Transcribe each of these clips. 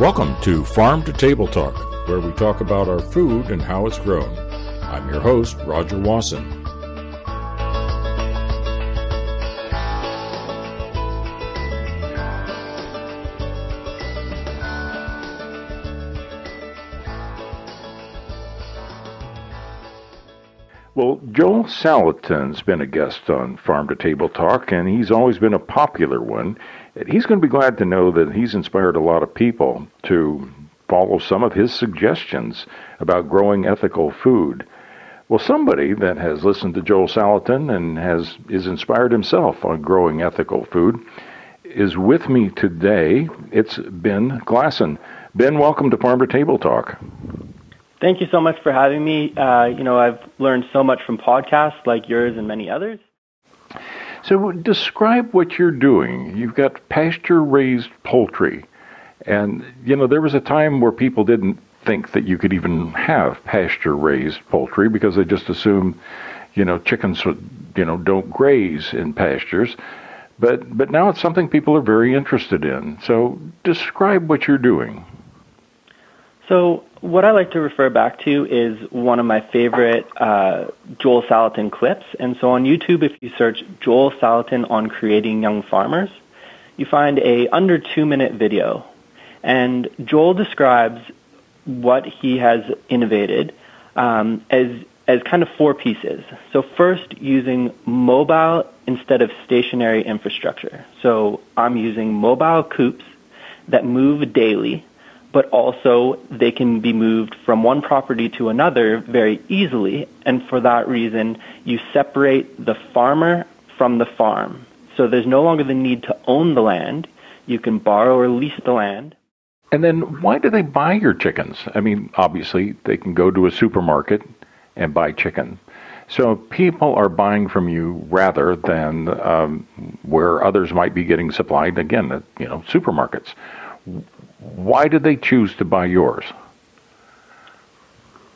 Welcome to Farm to Table Talk, where we talk about our food and how it's grown. I'm your host, Rodger Wasson. Well, Joel Salatin's been a guest on Farm to Table Talk, and he's always been a popular one. He's going to be glad to know that he's inspired a lot of people to follow some of his suggestions about growing ethical food. Well, somebody that has listened to Joel Salatin and is inspired himself on growing ethical food is with me today. It's Ben Glassen. Ben, welcome to Farm to Table Talk. Thank you so much for having me. I've learned so much from podcasts like yours and many others. So describe what you're doing. You've got pasture-raised poultry. And, there was a time where people didn't think that you could even have pasture-raised poultry because they just assumed, chickens, don't graze in pastures. But now it's something people are very interested in. So describe what you're doing. So what I like to refer back to is one of my favorite Joel Salatin clips. And so on YouTube, if you search Joel Salatin on creating young farmers, you find a under 2-minute video. And Joel describes what he has innovated as kind of 4 pieces. So first, using mobile instead of stationary infrastructure. So I'm using mobile coops that move daily, but also they can be moved from one property to another very easily. And for that reason, you separate the farmer from the farm. So there's no longer the need to own the land. You can borrow or lease the land. And then why do they buy your chickens? I mean, obviously, they can go to a supermarket and buy chicken. So people are buying from you rather than where others might be getting supplied, again, at supermarkets. Why did they choose to buy yours?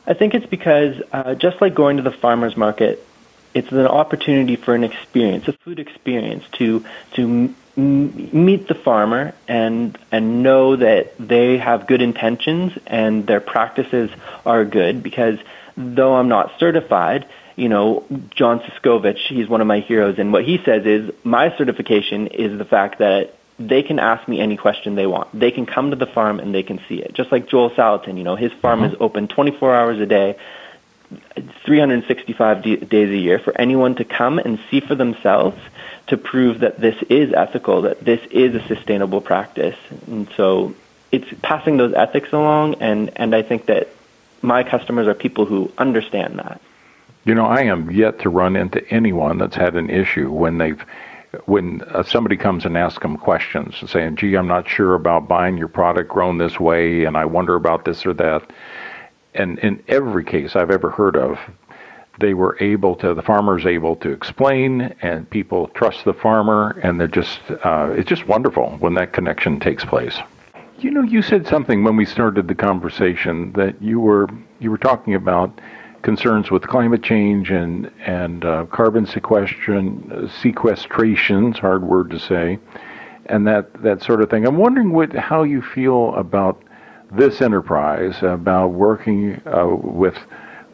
I think it's because just like going to the farmer's market, it's an opportunity for an experience, a food experience, to meet the farmer and know that they have good intentions and their practices are good. Because though I'm not certified, John Suscovich, he's one of my heroes, and what he says is my certification is the fact that they can ask me any question they want. They can come to the farm and they can see it. Just like Joel Salatin, his farm is open 24 hours a day, 365 days a year for anyone to come and see for themselves to prove that this is ethical, that this is a sustainable practice. And so it's passing those ethics along, and I think that my customers are people who understand that. I am yet to run into anyone that's had an issue when somebody comes and asks them questions and saying, gee, I'm not sure about buying your product grown this way, and I wonder about this or that. And in every case I've ever heard of, the farmer's able to explain, and people trust the farmer, and it's just wonderful when that connection takes place. You said something when we started the conversation that you were talking about concerns with climate change and carbon sequestration, it's a hard word to say, and that sort of thing. I'm wondering how you feel about this enterprise, about working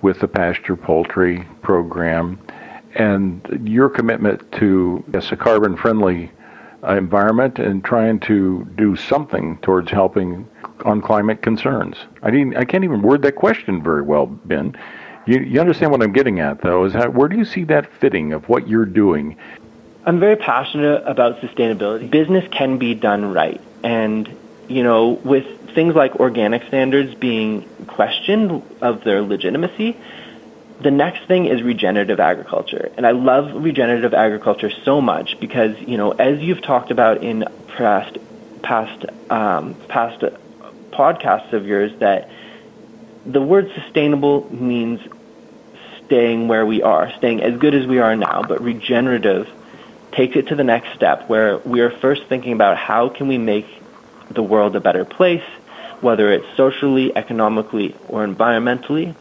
with the Pastured Poultry program and your commitment to a carbon-friendly environment and trying to do something towards helping on climate concerns. I can't even word that question very well, Ben. You understand what I'm getting at, though, is where do you see that fitting of what you're doing? I'm very passionate about sustainability. Business can be done right. And, with things like organic standards being questioned of their legitimacy, the next thing is regenerative agriculture. And I love regenerative agriculture so much because, as you've talked about in past podcasts of yours, that the word sustainable means staying where we are, staying as good as we are now, but regenerative takes it to the next step where we are first thinking about how can we make the world a better place, whether it's socially, economically, or environmentally.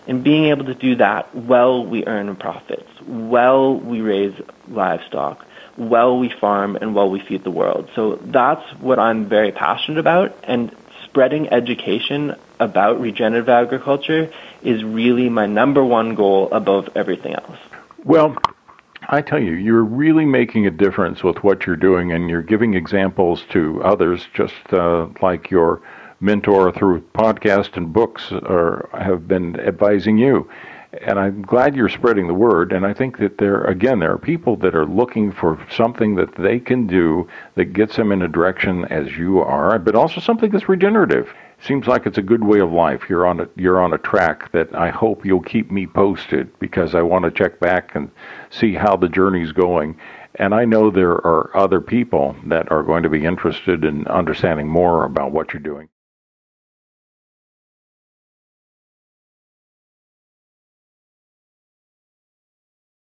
And being able to do that while we earn profits, while we raise livestock, while we farm, and while we feed the world. So that's what I'm very passionate about. And spreading education about regenerative agriculture is really my number one goal above everything else. Well, I tell you, you're really making a difference with what you're doing, and you're giving examples to others, just like your mentor through podcast and books have been advising you. And I'm glad you're spreading the word, and I think that there are people that are looking for something that they can do that gets them in a direction as you are, but also something that's regenerative. Seems like it's a good way of life. You're on a track that I hope you'll keep me posted, because I want to check back and see how the journey's going. And I know there are other people that are going to be interested in understanding more about what you're doing.